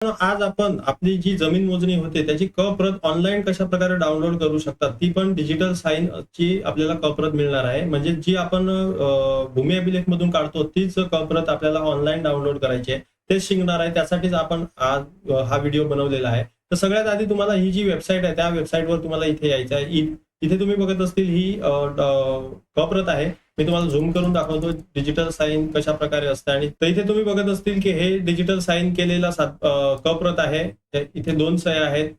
आज आपण आपली जी जमीन मोजणी होते त्याची क प्रत ऑनलाईन कशा प्रकारे डाउनलोड करू शकतात, ती पण डिजिटल साइन ची आपल्याला क प्रत मिळणार आहे. म्हणजे जी आपण भूमी अभिलेख मधून काढतो तीच क प्रत आपल्याला ऑनलाईन डाउनलोड करायची आहे. तेच शिकणार आहे, त्यासाठीच आपण आज हा व्हिडिओ बनवलेला आहे. तर सगळ्यात आधी तुम्हाला ही जी वेबसाईट आहे त्या वेबसाईटवर तुम्हाला इथे यायचं आहे. इथे तुम्ही बघत असतील ही क प्रत आहे. मी तुम्हाला झूम करून दाखवतो डिजिटल साइन कशा प्रकारे असते. आणि इथे तुम्ही बघत असतील की हे डिजिटल साइन केलेला क प्रत आहे. इथे 2 सह्या आहेत.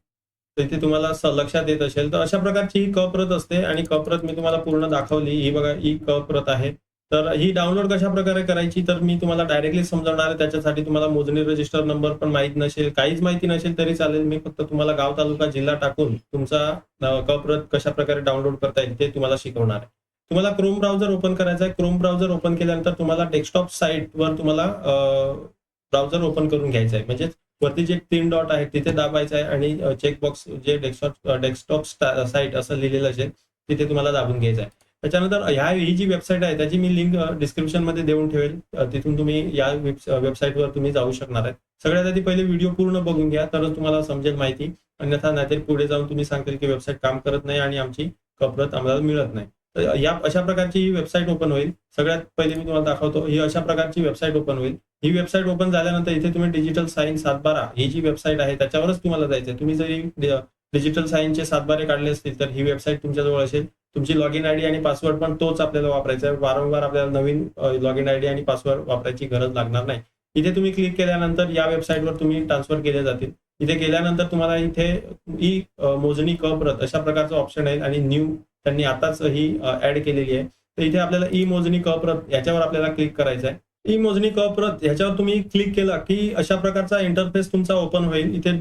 तर इथे तुम्हाला लक्षात येत असेल. तर अशा प्रकारची ही क प्रत असते आणि क प्रत मी तुम्हाला पूर्ण दाखवली. ही बघा ही क प्रत आहे. तर ही डाउनलोड कशा प्रकारे करायची तर मी तुम्हाला डायरेक्टली समजावणार आहे. त्याच्यासाठी तुम्हाला मोजणी रजिस्टर नंबर पण माहित नसेल, काहीच माहिती नसेल तरी चालेल. मी फक्त तुम्हाला गाव, तालुका, जिल्हा टाकून तुमचा क प्रत कशा प्रकारे डाउनलोड करता येईल ते तुम्हाला शिकवणार आहे. तुम्हाला क्रोम ब्राउझर ओपन करायचा आहे. क्रोम ब्राउझर ओपन केल्यानंतर तुम्हाला डेस्कटॉप साइटवर तुम्हाला ब्राउझर ओपन करून घ्यायचा आहे. म्हणजे वरती जे 3 डॉट आहेत तिथे दाबायचं आहे आणि चेकबॉक्स जे डेस्कटॉप साइट असं लिहिलेलं असेल तिथे तुम्हाला दाबून घ्यायचं आहे. त्याच्यानंतर ही जी वेबसाईट आहे त्याची मी लिंक डिस्क्रिप्शन मध्ये देऊन ठेवेल. तिथून तुम्ही या वेबसाईटवर तुम्ही जाऊ शकणार आहे. सगळ्यात आधी पहिले व्हिडिओ पूर्ण बघून घ्या, तरच तुम्हाला समजेल माहिती. अन्यथा नाहीतर पुढे जाऊन तुम्ही सांगतील की वेबसाईट काम करत नाही आणि आमची प्रत आम्हाला मिळत नाही. तर या अशा प्रकारची ही वेबसाईट ओपन होईल. सगळ्यात पहिले मी तुम्हाला दाखवतो. ही अशा प्रकारची वेबसाईट ओपन होईल. ही वेबसाईट ओपन झाल्यानंतर इथे तुम्ही डिजिटल साइन 712 ही जी वेबसाईट आहे त्याच्यावरच तुम्हाला जायचं आहे. तुम्ही जरी डिजिटल साइनचे 712 काढले असतील तर ही वेबसाईट तुमच्याजवळ असेल. तुमची लॉगिन आयडी आणि पासवर्ड पण तोच आपल्याला वापरायचा आहे. वारंवार आपल्याला नवीन लॉगिन आयडी आणि पासवर्ड वापरायची गरज लागणार नाही. इथे तुम्ही क्लिक केल्यानंतर या वेबसाईटवर तुम्ही ट्रान्सफर केले जातील. इथे गेल्यानंतर तुम्हाला इथे ई मोजणी क प्रत अशा प्रकारचं ऑप्शन आहे आणि न्यू त्यांनी आताच ही ऍड केलेली आहे. तर इथे आपल्याला ई मोजणी क प्रत याच्यावर आपल्याला क्लिक करायचं आहे. ई मोजणी क प्रत ह्याच्यावर तुम्ही क्लिक केला की अशा प्रकारचा इंटरफेस तुमचा ओपन होईल. इथे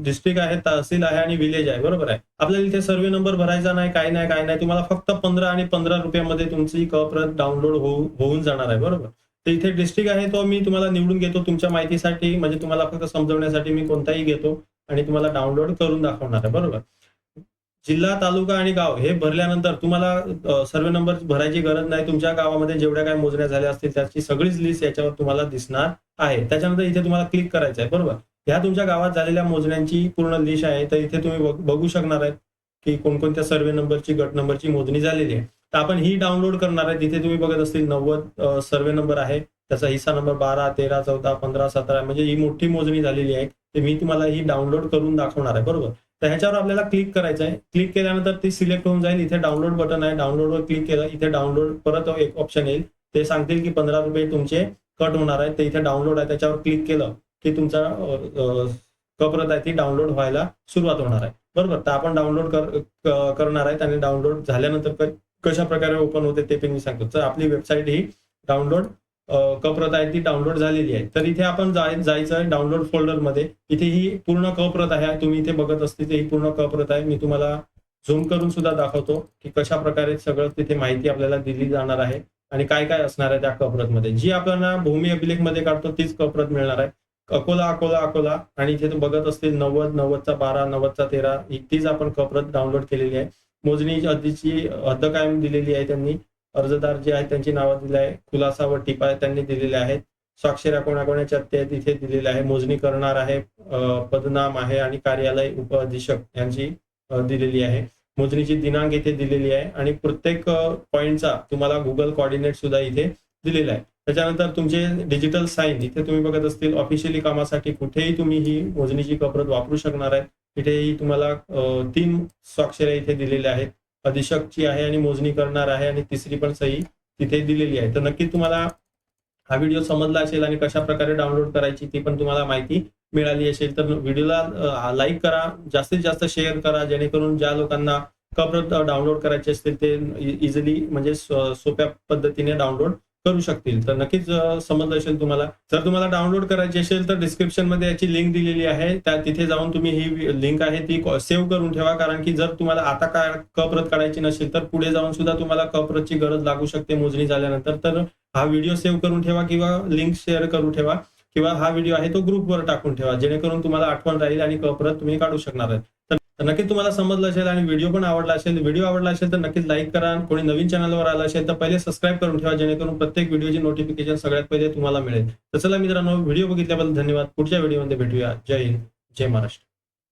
डिस्ट्रिक्ट आहे, तहसील आहे आणि विलेज आहे. बरोबर आहे. आपल्याला इथे सर्वे नंबर भरायचा नाही, काय नाही. तुम्हाला फक्त 15 आणि 15 रुपयामध्ये तुमची क प्रत डाउनलोड होऊन जाणार आहे. बरोबर. तर इथे डिस्ट्रिक्ट आहे तो मी तुम्हाला निवडून घेतो तुमच्या माहितीसाठी, म्हणजे तुम्हाला फक्त समजवण्यासाठी मी कोणताही घेतो आणि तुम्हाला डाउनलोड करून दाखवणार आहे. बरोबर. जिल्हा, तालुका आणि गाव हे भरल्यानंतर तुम्हाला सर्वे नंबर भरायची गरज नाही. तुमच्या गावामध्ये जेवढ्या काही मोजण्या झाल्या असतील त्याची सगळीच लिस्ट याच्यावर तुम्हाला दिसणार आहे. त्याच्यानंतर इथे तुम्हाला क्लिक करायचं आहे. बरोबर. ह्या तुमच्या गावात झालेल्या मोजण्यांची पूर्ण लिस्ट आहे. तर इथे तुम्ही बघू शकणार आहेत की कोणकोणत्या सर्वे नंबरची, गट नंबरची मोजणी झालेली आहे. तर आपण ही डाउनलोड करणार आहे. तिथे तुम्ही बघत असतील 90 सर्वे नंबर आहे. त्याचा हिस्सा नंबर 12, 13, 14, 15, 17 म्हणजे ही मोठी मोजणी झालेली आहे. ते मी तुम्हाला ही डाउनलोड करून दाखवणार आहे. बरोबर. तर ह्याच्यावर आपल्याला क्लिक करायचं आहे. क्लिक केल्यानंतर ती सिलेक्ट होऊन जाईल. इथे डाउनलोड बटन आहे. डाउनलोडवर क्लिक केलं इथे डाउनलोड परत एक ऑप्शन येईल. ते सांगतील की 15 रुपये तुमचे कट होणार आहे. तर इथे डाउनलोड आहे त्याच्यावर क्लिक केलं की तुमचा क प्रत आहे ती डाउनलोड व्हायला सुरुवात होणार आहे. बरोबर. तर आपण डाउनलोड करणार आहेत आणि डाउनलोड झाल्यानंतर कशा प्रकारे ओपन होते ते पण मी सांगतो. तर आपली वेबसाईट ही डाउनलोड क प्रत आहे ती डाउनलोड झालेली आहे. तर इथे आपण जायचं आहे डाउनलोड फोल्डर मध्ये. इथे ही पूर्ण क प्रत आहे. तुम्ही इथे बघत असतील ही पूर्ण क प्रत आहे. मी तुम्हाला झूम करून सुद्धा दाखवतो की कशा प्रकारे सगळं तिथे माहिती आपल्याला दिली जाणार आहे आणि काय काय असणार आहे त्या क प्रत मध्ये. जी आपल्याला भूमी अभिलेख मध्ये काढतो तीच क प्रत मिळणार आहे. अकोला आणि इथे तुम्ही बघत असतील 90, 90चा 12, 90चा 13 तीच आपण क प्रत डाउनलोड केलेली आहे. मोजणी आधीची हद्द कायम दिलेली आहे त्यांनी. अर्जदार जे आहेत त्यांची नावं दिली आहे. खुलासा व टिपा त्यांनी दिलेले आहेत. स्वाक्षऱ्या कोणाकोणाच्या ते तिथे दिलेले आहे. मोजणी करणार आहे, पदनाम आहे आणि कार्यालय उप अधीक्षक यांची दिलेली आहे. मोजणीची दिनांक इथे दिलेली आहे आणि प्रत्येक पॉइंटचा तुम्हाला गुगल कोऑर्डिनेट सुद्धा इथे दिलेला आहे. त्याच्यानंतर तुमचे डिजिटल साइन इथे तुम्ही बघत असतील. ऑफिशियली कामासाठी कुठेही तुम्ही ही मोजणीची क प्रत वापरू शकणार आहे. इथेही तुम्हाला 3 स्वाक्षऱ्या इथे दिलेल्या आहेत. अधीक्षकची आहे आणि मोजणी करणार आहे आणि तिसरी पण सही तिथे दिलेली आहे. तर नक्की तुम्हाला हा व्हिडिओ समजला असेल आणि कशा प्रकारे डाउनलोड करायची ती पण तुम्हाला माहिती मिळाली असेल. तर व्हिडिओला लाईक करा, जास्तीत जास्त शेअर करा, जेणेकरून ज्या लोकांना क प्रत डाउनलोड करायचे असतील ते इझिली म्हणजे सोप्या पद्धतीने डाउनलोड करू शकतील. तर नक्कीच समजलं असेल तुम्हाला. जर तुम्हाला डाउनलोड करायची असेल तर डिस्क्रिप्शन मध्ये याची लिंक दिलेली आहे. त्या तिथे जाऊन तुम्ही ही लिंक आहे ती सेव्ह करून ठेवा. कारण की जर तुम्हाला आता काय क प्रत काढायची नसेल तर पुढे जाऊन सुद्धा तुम्हाला क प्रतची गरज लागू शकते मोजणी झाल्यानंतर. तर हा व्हिडिओ सेव्ह करून ठेवा किंवा लिंक शेअर करून ठेवा किंवा हा व्हिडिओ आहे तो ग्रुपवर टाकून ठेवा, जेणेकरून तुम्हाला आठवण राहील आणि क प्रत तुम्ही काढू शकणार आहे. तर नक्कीच तुम्हाला समजलं असेल आणि व्हिडिओ पण आवडला असेल. व्हिडिओ आवडला असेल तर नक्कीच लाईक करा. कोणी नवीन चॅनलवर आला असेल तर पहिले सबस्क्राईब करून ठेवा, जेणेकरून प्रत्येक व्हिडिओची नोटिफिकेशन सगळ्यात पहिले तुम्हाला मिळेल. तर चला मित्रांनो, व्हिडिओ बघितल्याबद्दल धन्यवाद. पुढच्या व्हिडिओमध्ये भेटूया. जय हिंद, जय महाराष्ट्र.